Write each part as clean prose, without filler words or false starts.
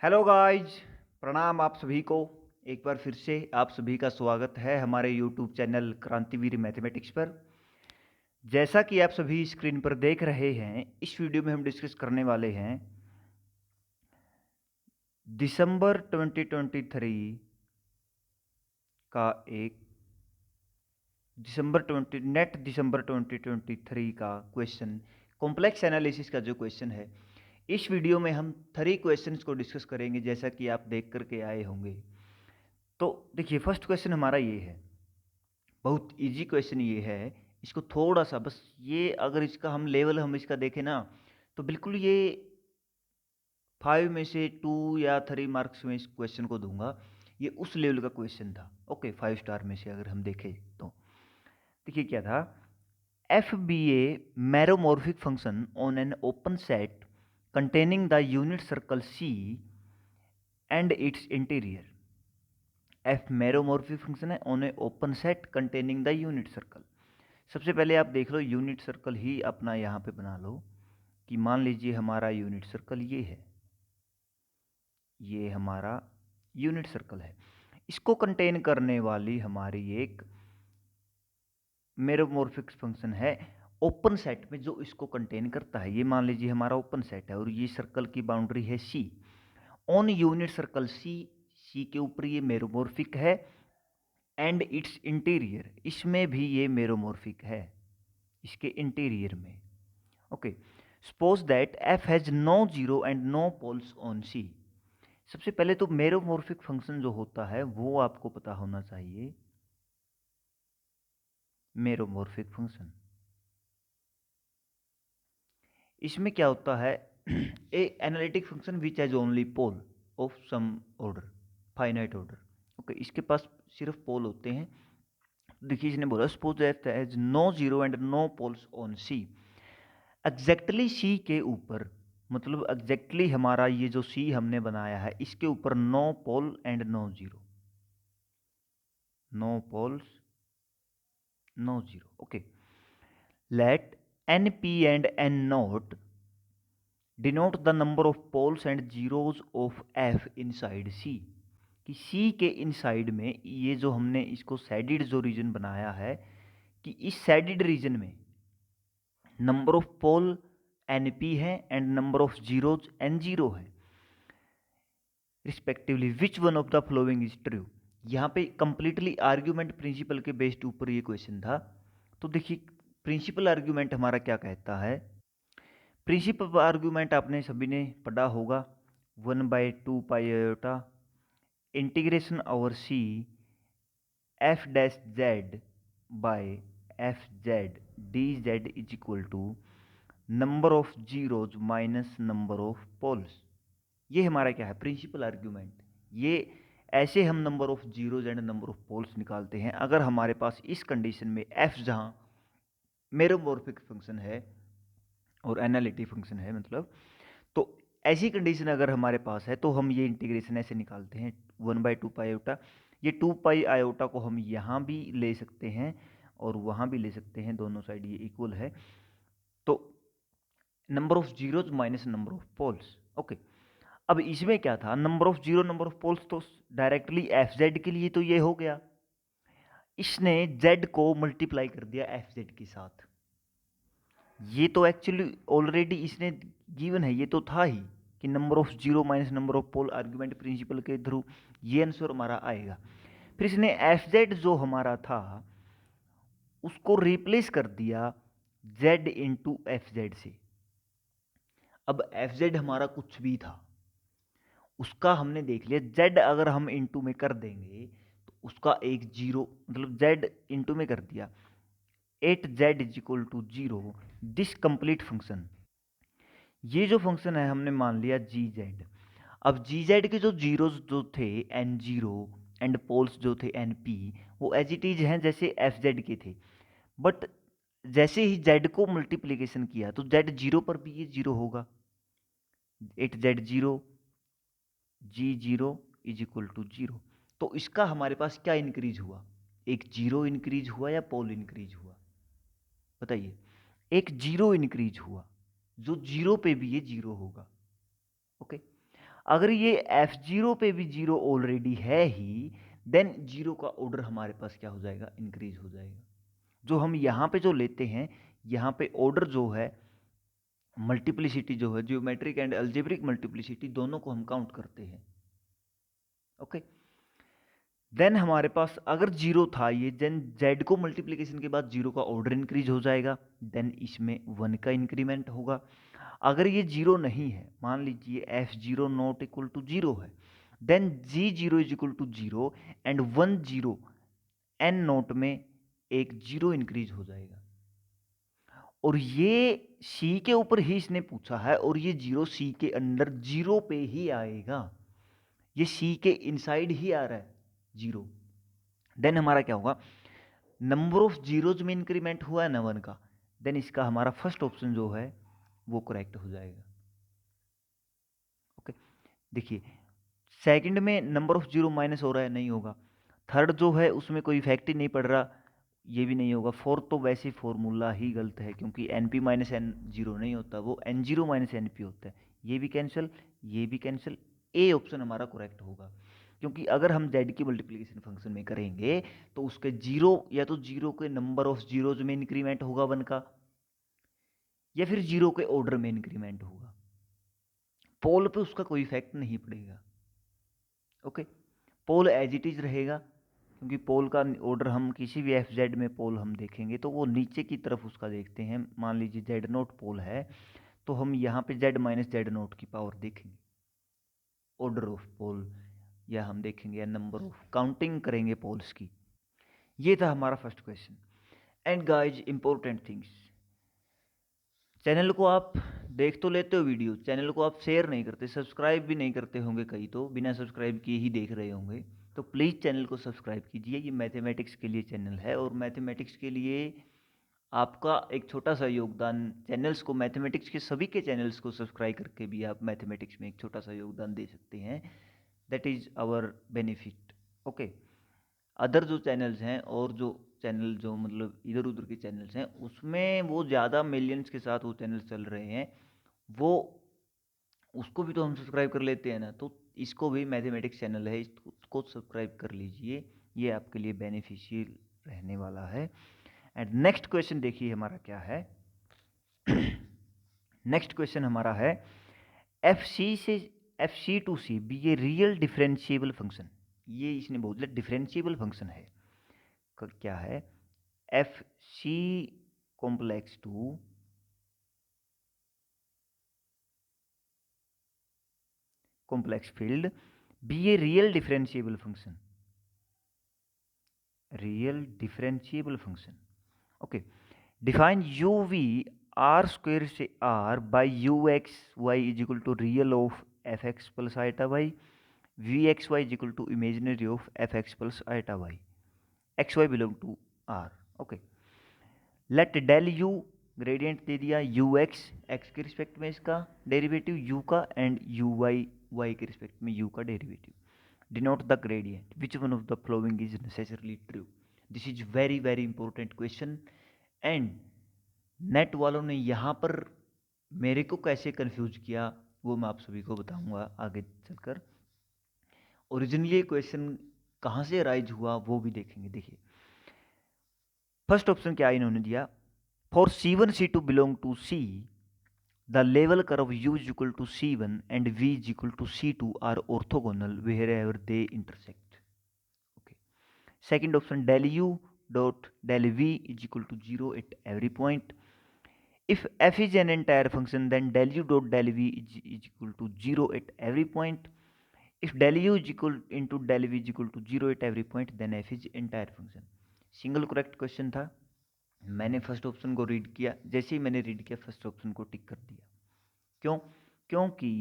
Hello guys, प्रणाम आप सभी को। एक बार फिर से आप सभी का स्वागत है हमारे यूट्यूब चैनल क्रांतिवीर मैथमेटिक्स पर। जैसा कि आप सभी स्क्रीन पर देख रहे हैं, इस वीडियो में हम डिस्कस करने वाले हैं दिसंबर 2023 का एक दिसंबर 2023 का क्वेश्चन, कॉम्प्लेक्स एनालिसिस का जो क्वेश्चन है। इस वीडियो में हम 3 क्वेश्चंस को डिस्कस करेंगे, जैसा कि आप देख करके आए होंगे। तो देखिए, फर्स्ट क्वेश्चन हमारा ये है, बहुत इजी क्वेश्चन ये है। इसको थोड़ा सा बस ये, अगर इसका हम लेवल हम इसका देखें ना, तो बिल्कुल ये 5 में से 2 या 3 मार्क्स में इस क्वेश्चन को दूंगा। ये उस लेवल का क्वेश्चन था। ओके, 5 स्टार में से अगर हम देखें तो देखिए क्या था। F be a meromorphic function on an open set containing the unit circle C and its interior. F meromorphic function है on a open set containing the unit circle. सबसे पहले आप देख लो, यूनिट सर्कल ही अपना यहाँ पे बना लो कि मान लीजिए हमारा यूनिट सर्कल ये है, ये हमारा यूनिट सर्कल है। इसको कंटेन करने वाली हमारी एक मेरोमॉर्फिक फंक्शन है ओपन सेट में, जो इसको कंटेन करता है। ये मान लीजिए हमारा ओपन सेट है और ये सर्कल की बाउंड्री है सी। ऑन यूनिट सर्कल सी, सी के ऊपर ये मेरोमॉर्फिक है। एंड इट्स इंटीरियर, इसमें भी ये मेरोमॉर्फिक है, इसके इंटीरियर में। Okay, suppose that F has no zero and no poles on C. सबसे पहले तो मेरोमॉर्फिक फंक्शन जो होता है वो आपको पता होना चाहिए। मेरोमॉर्फिक फंक्शन, इसमें क्या होता है, a analytic function which has only pole of some order, finite order. Okay, इसके पास सिर्फ पोल होते हैं। देखिए, इसने बोला suppose that has no zero and no poles on C. Exactly C के ऊपर, मतलब एग्जैक्टली हमारा ये जो सी हमने बनाया है, इसके ऊपर no pole and no zero, no poles no zero. Okay, let N P and N naught denote the number of poles and zeros of F inside C. कि सी के इनसाइड में ये जो हमने इसको सैडिड जो रीजन बनाया है, कि इस सैडिड रीजन में number of pole N P है and number of zeros N zero है respectively. Which one of the following is true. यहाँ पे कंप्लीटली आर्ग्यूमेंट प्रिंसिपल के बेस्ड ऊपर ये क्वेश्चन था। तो देखिए, प्रिंसिपल आर्ग्यूमेंट हमारा क्या कहता है। प्रिंसिपल आर्ग्यूमेंट आपने सभी ने पढ़ा होगा, 1/2 pi iota integration over C F dash Z by F Z D Z is equal to number of zeros minus number of poles. ये हमारा क्या है, प्रिंसिपल आर्ग्यूमेंट। ये ऐसे हम number of zeros and number of poles निकालते हैं अगर हमारे पास इस कंडीशन में एफ जहां मेरोमॉर्फिक फंक्शन है और एनालिटिक फंक्शन है, मतलब तो ऐसी कंडीशन अगर हमारे पास है तो हम ये इंटीग्रेशन ऐसे निकालते हैं 1/2 पाई आयोटा। ये 2 पाई आयोटा को हम यहाँ भी ले सकते हैं और वहाँ भी ले सकते हैं, दोनों साइड ये इक्वल है। तो number of zeros minus number of poles. Okay, अब इसमें क्या था, number of zero number of poles तो डायरेक्टली एफ जेड के लिए तो ये हो गया। इसने जेड को मल्टीप्लाई कर दिया एफ जेड के साथ। ये तो एक्चुअली ऑलरेडी इसने गिवन है, ये तो था ही कि number of zero minus number of pole argument principle के थ्रू ये आंसर हमारा आएगा। फिर इसने एफ जेड जो हमारा था उसको रिप्लेस कर दिया जेड इंटू एफ जेड से। अब एफ जेड हमारा कुछ भी था, उसका हमने देख लिया। जेड अगर हम इंटू में कर देंगे तो उसका एक जीरो, मतलब जेड इंटू में कर दिया, 8z is equal to zero. This complete function, ये जो फंक्शन है हमने मान लिया जी जेड। अब जी जेड के जो जीरोज जो थे एन जीरो एंड पोल्स जो थे एन पी, वो एज इट इज हैं जैसे एफ जेड के थे। बट जैसे ही जेड को मल्टीप्लीकेशन किया तो जेड जीरो पर भी ये जीरो होगा, 8z0 G zero is equal to zero. तो इसका हमारे पास क्या इंक्रीज हुआ, एक जीरो इंक्रीज हुआ या पोल इंक्रीज हुआ, बताइए। एक जीरो इंक्रीज हुआ, जो जीरो पे भी ये जीरो होगा। ओके, अगर ये F0 पे भी 0 ऑलरेडी है ही, देन 0 का ऑर्डर हमारे पास क्या हो जाएगा, इंक्रीज हो जाएगा। जो हम यहाँ पे जो लेते हैं, यहाँ पे ऑर्डर जो है, मल्टीप्लिसिटी जो है, ज्योमेट्रिक एंड अलजेब्रिक मल्टीप्लिसिटी दोनों को हम काउंट करते हैं। ओके, देन हमारे पास अगर 0 था ये, देन z को मल्टीप्लिकेशन के बाद 0 का ऑर्डर इंक्रीज हो जाएगा, देन इसमें 1 का इंक्रीमेंट होगा। अगर ये 0 नहीं है, मान लीजिए F0 नॉट इक्वल टू 0 है, then G0 is equal to 0 and 1 0 n naught में एक 0 इंक्रीज हो जाएगा। और ये C के ऊपर ही इसने पूछा है, और ये 0 C के अंदर 0 पे ही आएगा, ये C के इनसाइड ही आ रहा है 0। देन हमारा क्या होगा, नंबर ऑफ जीरोज में इंक्रीमेंट हुआ है ना 1 का, देन इसका हमारा फर्स्ट ऑप्शन जो है वो करेक्ट हो जाएगा। ओके, देखिए सेकंड में नंबर ऑफ जीरो माइनस हो रहा है, नहीं होगा। थर्ड जो है उसमें कोई इफेक्ट ही नहीं पड़ रहा, ये भी नहीं होगा। फोर्थ तो वैसे फॉर्मूला ही गलत है, क्योंकि N P minus N zero नहीं होता, वो N zero minus N P होता है। ये भी कैंसिल, ये भी कैंसिल, ए ऑप्शन हमारा करेक्ट होगा। क्योंकि अगर हम जेड की मल्टीप्लिकेशन फंक्शन में करेंगे तो उसके जीरो, या तो जीरो के नंबर ऑफ जीरोज में इंक्रीमेंट होगा 1 का, या फिर जीरो के ऑर्डर में इंक्रीमेंट होगा। पोल पे उसका कोई इफेक्ट नहीं पड़ेगा। Okay, pole as it is रहेगा, क्योंकि पोल का ऑर्डर हम किसी भी एफ जेड में पोल हम देखेंगे तो वो नीचे की तरफ उसका देखते हैं। मान लीजिए जेड नोट पोल है, तो हम यहाँ पे जेड माइनस जेड नोट की पावर देखेंगे, ऑर्डर ऑफ पोल, या हम देखेंगे नंबर ऑफ, काउंटिंग करेंगे पोल्स की। ये था हमारा first question. And guys, important things, channel को आप देख तो लेते हो वीडियो, चैनल को आप शेयर नहीं करते, सब्सक्राइब भी नहीं करते होंगे, कई तो बिना सब्सक्राइब किए ही देख रहे होंगे। तो प्लीज़ चैनल को सब्सक्राइब कीजिए, ये मैथमेटिक्स के लिए चैनल है, और मैथमेटिक्स के लिए आपका एक छोटा सा योगदान, चैनल्स को, मैथमेटिक्स के सभी के चैनल्स को सब्सक्राइब करके भी आप मैथमेटिक्स में एक छोटा सा योगदान दे सकते हैं। That is our benefit. Okay, other जो चैनल्स हैं, और जो चैनल जो मतलब इधर उधर के चैनल्स हैं, उसमें वो ज़्यादा मिलियंस के साथ वो चैनल चल रहे हैं, वो उसको भी तो हम सब्सक्राइब कर लेते हैं ना। तो इसको भी, मैथमेटिक्स चैनल है, इसको सब्सक्राइब कर लीजिए, ये आपके लिए बेनिफिशियल रहने वाला है। एंड नेक्स्ट क्वेश्चन देखिए हमारा क्या है। नेक्स्ट क्वेश्चन हमारा है, एफ सी से F C to C be a real differentiable function. ये इसने बोल दिया डिफरेंशिएबल फंक्शन है, क्या है, F C complex to complex field be a real differentiable function। Okay, define U V R square से R by U X Y is equal to real of F X plus iota Y, V X Y is equal to imaginary of F X plus iota Y, X Y belong to R. Okay, let del U, gradient दे दिया, U X X के respect में इसका derivative U का, and U Y Y के respect में U का derivative. Denote the gradient, which one of the following is necessarily true. This is very very important question, and NET वालों ने यहाँ पर मेरे को कैसे कंफ्यूज किया वो मैं आप सभी को बताऊंगा आगे चलकर। ओरिजिनली क्वेश्चन कहाँ से राइज हुआ वो भी देखेंगे। देखिए फर्स्ट ऑप्शन क्या इन्होंने दिया, for C1 C2 belong to C, the level curve u is equal to C1 and v is equal to C2 are orthogonal wherever they intersect. Okay. Second option, del u dot del v is equal to 0 at every point. If f is an entire function, then del u dot del v is equal to 0 at every point. If del u is equal into del v is equal to 0 at every point, then f is entire function. Single correct question था। मैंने first option को read किया, जैसे ही मैंने read किया first option को टिक कर दिया। क्यों? क्योंकि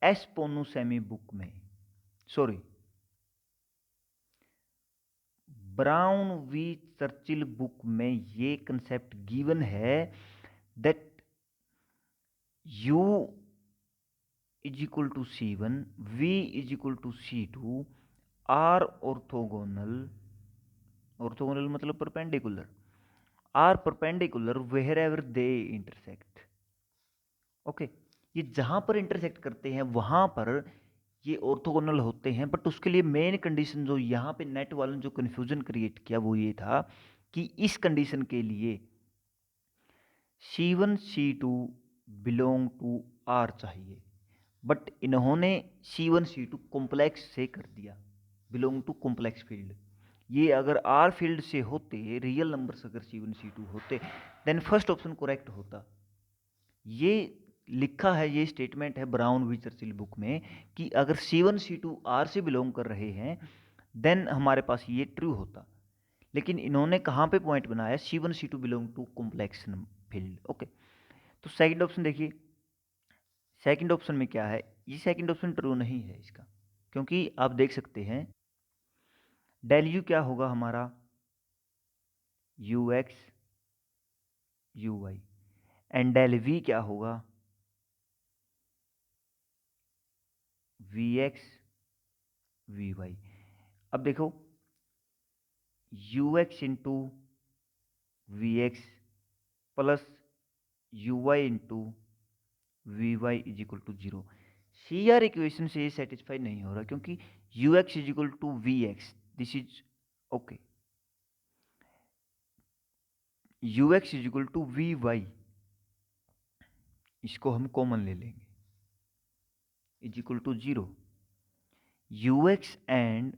एस पोनुसेमी बुक में, sorry, Brown V Churchill book में ये कंसेप्ट गिवन है that u is equal to C1, v is equal to C2 are orthogonal, orthogonal मतलब perpendicular, are perpendicular wherever they intersect. Okay, ये जहां पर intersect करते हैं वहां पर ये ऑर्थोगोनल होते हैं, बट उसके लिए मेन कंडीशन जो यहाँ पे नेट वालों ने जो कन्फ्यूजन क्रिएट किया वो ये था कि इस कंडीशन के लिए C1 C2 belong to R चाहिए, बट इन्होंने C1 C2 कॉम्प्लेक्स से कर दिया, बिलोंग टू कॉम्प्लेक्स फील्ड। ये अगर R फील्ड से होते, रियल नंबर्स अगर C1 C2 होते, देन फर्स्ट ऑप्शन करेक्ट होता। ये लिखा है, ये स्टेटमेंट है ब्राउन वी चर्चिल बुक में कि अगर C1 C2 R से बिलोंग कर रहे हैं देन हमारे पास ये ट्रू होता। लेकिन इन्होंने कहाँ पे पॉइंट बनाया, C1 C2 belong to complex field. Okay, तो सेकंड ऑप्शन देखिए, सेकंड ऑप्शन में क्या है, ये सेकंड ऑप्शन ट्रू नहीं है इसका, क्योंकि आप देख सकते हैं डेल यू क्या होगा हमारा, U X U Y, and del V क्या होगा, वी एक्स वी वाई। अब देखो U X into V X plus U Y into V Y is equal to zero. C R equation से ये satisfy नहीं हो रहा, क्योंकि U X is equal to V X, this is okay, U X is equal to V Y, इसको हम common ले लेंगे, is equal to zero. You x and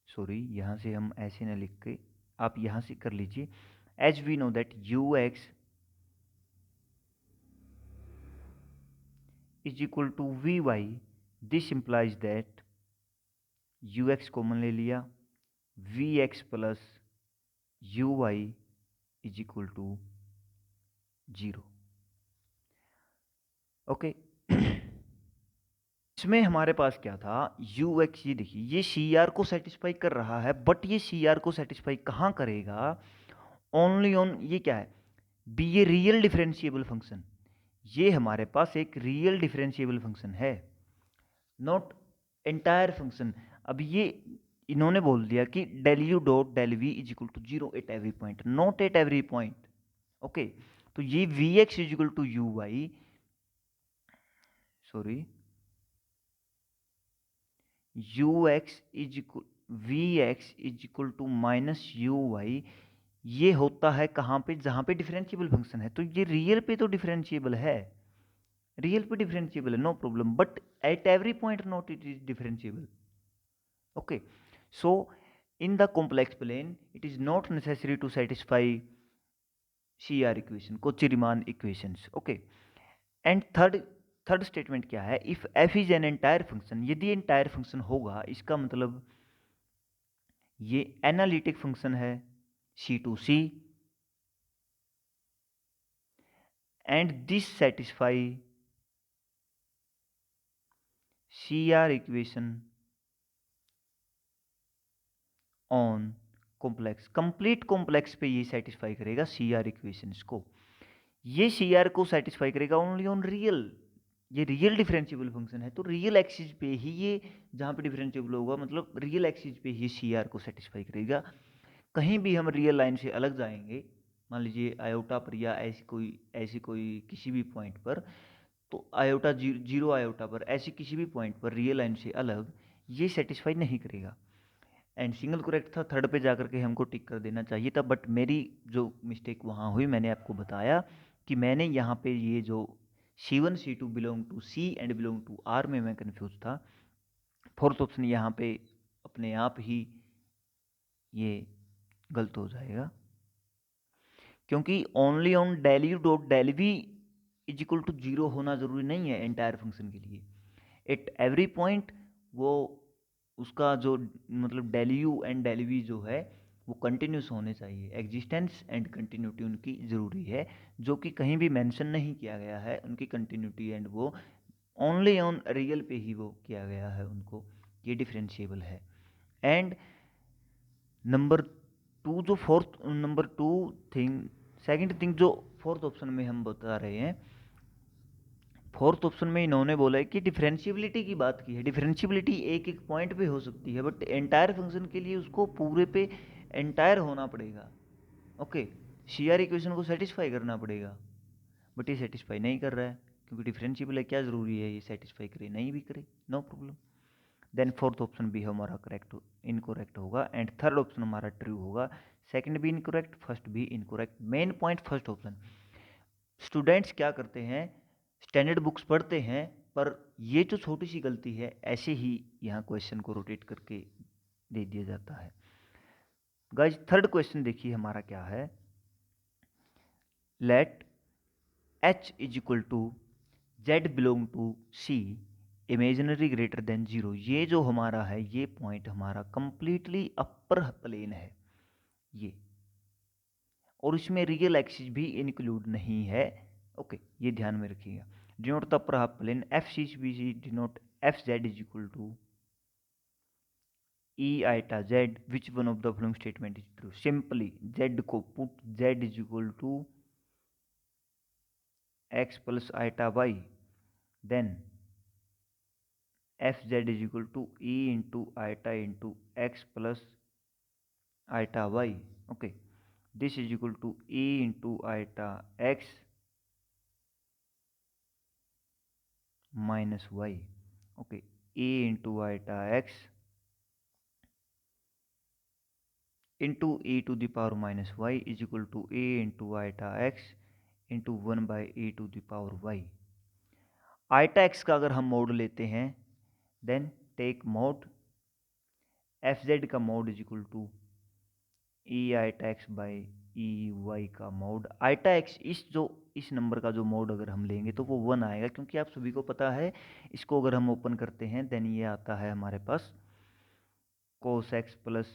sorry यहाँ से हम ऐसे ना लिख के, आप यहाँ से कर लीजिए, as we know that U X is equal to V Y, this implies that U X common ले लिया, V X plus U Y is equal to zero. Okay, इसमें हमारे पास क्या था, यू एक्स, ये देखिए ये सी आर को सेटिस्फाई कर रहा है, बट ये सी आर को सेटिस्फाई कहाँ करेगा, ओनली ऑन, ये क्या है, बी, ये रियल डिफरेंशिएबल फंक्शन, ये हमारे पास एक रियल डिफरेंशिएबल फंक्शन है, नॉट एंटायर फंक्शन। अब ये इन्होंने बोल दिया कि del U dot del V is equal to zero at every point, not at every point. Okay, तो ये V X is equal to U Y, sorry U X is equal, V X is equal to minus U Y, ये होता है कहाँ पे, जहाँ पे differentiable function है। तो ये रियल पे तो डिफरेंशिएबल है, रियल पे डिफरेंशिएबल है, no problem, but at every point not it is differentiable. Okay, so in the complex plane it is not necessary to satisfy C R equation, Cauchy Riemann equations. Okay, and third statement क्या है, if F is an entire function, यदि entire function होगा इसका मतलब ये analytic function है C to C, and this satisfy C R equation on complex, complete complex पे ये सेटिस्फाई करेगा सी आर इक्वेशंस को, ये सी आर को सेटिस्फाई करेगा ओनली ऑन रियल, ये रियल डिफरेंशिएबल फंक्शन है, तो रियल एक्सिस पे ही ये, जहाँ पे डिफरेंशिएबल होगा मतलब रियल एक्सिस पे ही सी आर को सेटिस्फाई करेगा। कहीं भी हम रियल लाइन से अलग जाएंगे, मान लीजिए आयोटा पर या ऐसी कोई किसी भी पॉइंट पर, तो आयोटा जीरो आयोटा पर, ऐसे किसी भी पॉइंट पर रियल लाइन से अलग ये सेटिस्फाई नहीं करेगा। एंड सिंगल करेक्ट था, थर्ड पे जाकर के हमको टिक कर देना चाहिए था, बट मेरी जो मिस्टेक वहाँ हुई, मैंने आपको बताया कि मैंने यहाँ पे ये जो C1 C2 belong to C and belong to R में मैं कंफ्यूज था, फोर्थ ऑप्शन यहाँ पे अपने आप ही ये गलत हो जाएगा, क्योंकि only on del U dot del V is equal to zero होना जरूरी नहीं है एंटायर फंक्शन के लिए, एट एवरी पॉइंट वो उसका जो मतलब del U and del V जो है वो कंटिन्यूस होने चाहिए, एग्जिस्टेंस एंड कंटिन्यूटी उनकी ज़रूरी है, जो कि कहीं भी मेंशन नहीं किया गया है उनकी कंटिन्यूटी, एंड वो ओनली ऑन रियल पे ही वो किया गया है उनको, ये डिफरेंशिएबल है। एंड नंबर टू जो fourth number two thing, second thing जो फोर्थ ऑप्शन में हम बता रहे हैं, फोर्थ ऑप्शन में इन्होंने बोला है कि डिफरेंशियबिलिटी की बात की है, डिफरेंशियबिलिटी एक एक पॉइंट पे हो सकती है, बट एंटायर फंक्शन के लिए उसको पूरे पे एंटायर होना पड़ेगा। ओके, सी आर इक्वेशन को सेटिस्फाई करना पड़ेगा, बट ये सेटिस्फाई नहीं कर रहा है, क्योंकि डिफरेंशियबल है, क्या ज़रूरी है ये सेटिस्फाई करे, नहीं भी करे, no problem. Then fourth option भी हमारा करेक्ट इनकोरेक्ट होगा एंड थर्ड ऑप्शन हमारा ट्रू होगा। सेकंड भी इनकोरेक्ट, फर्स्ट भी incorrect. Main point first option. Students क्या करते हैं, स्टैंडर्ड बुक्स पढ़ते हैं पर ये जो छोटी सी गलती है ऐसे ही यहाँ क्वेश्चन को रोटेट करके दे दिया जाता है। गाइस थर्ड क्वेश्चन देखिए हमारा क्या है, let h is equal to z belong to c imaginary greater than 0। ये जो हमारा है ये पॉइंट हमारा कंप्लीटली अपर प्लेन है ये, और इसमें रियल एक्सिस भी इंक्लूड नहीं है। ओके ये ध्यान में रखिएगा। Denote the upper half plane F C B C denote F Z is equal to E iota Z which one of the following statement is true. Simply Z को put Z is equal to X plus iota Y, then F Z is equal to E into iota into X plus iota Y. Okay this is equal to e into iota x minus y. Okay, e into iota x into e to the power minus y is equal to e into iota x into 1 by e to the power y. iota x का अगर हम mod लेते हैं then take mod F Z का mod is equal to E iota X by E Y का mod. Iota X इस number का जो मोड अगर हम लेंगे तो वो 1 आएगा, क्योंकि आप सभी को पता है इसको अगर हम ओपन करते हैं देन ये आता है हमारे पास cos X plus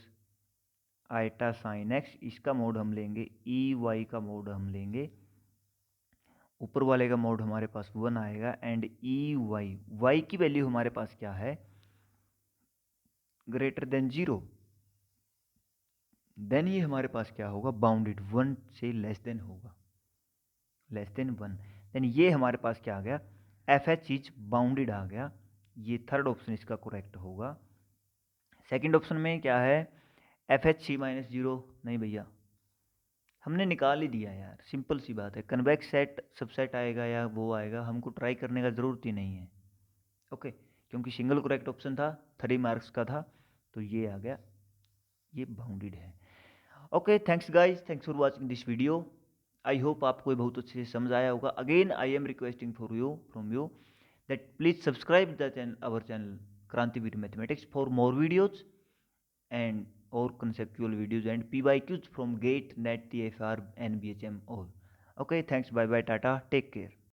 iota sine X. इसका मोड हम लेंगे ई वाई का मोड हम लेंगे, ऊपर वाले का मोड हमारे पास 1 आएगा एंड ई वाई वाई की वैल्यू हमारे पास क्या है ग्रेटर देन 0, देन ये हमारे पास क्या होगा बाउंडेड 1 से लेस देन होगा, लेस देन 1। देन ये हमारे पास क्या आ गया एफ एच इज बाउंडेड आ गया। ये थर्ड ऑप्शन इसका करेक्ट होगा। सेकंड ऑप्शन में क्या है एफ एच सी माइनस 0, नहीं भैया हमने निकाल ही दिया यार, सिंपल सी बात है। कन्वेक्स सेट सबसेट आएगा या वो आएगा, हमको ट्राई करने का ज़रूरत ही नहीं है। ओके क्योंकि सिंगल करेक्ट ऑप्शन था, 3 मार्क्स का था, तो ये आ गया, ये बाउंडेड है। Okay thanks guys, thanks for watching this video. I hope आपको बहुत अच्छे से समझ आया होगा। Again I am requesting for you from you that please subscribe the channel our channel Krantiveer mathematics for more videos and or conceptual videos and PYQs from GATE, NET, TFR, NBHM all. Okay, thanks, bye bye, Tata, take care.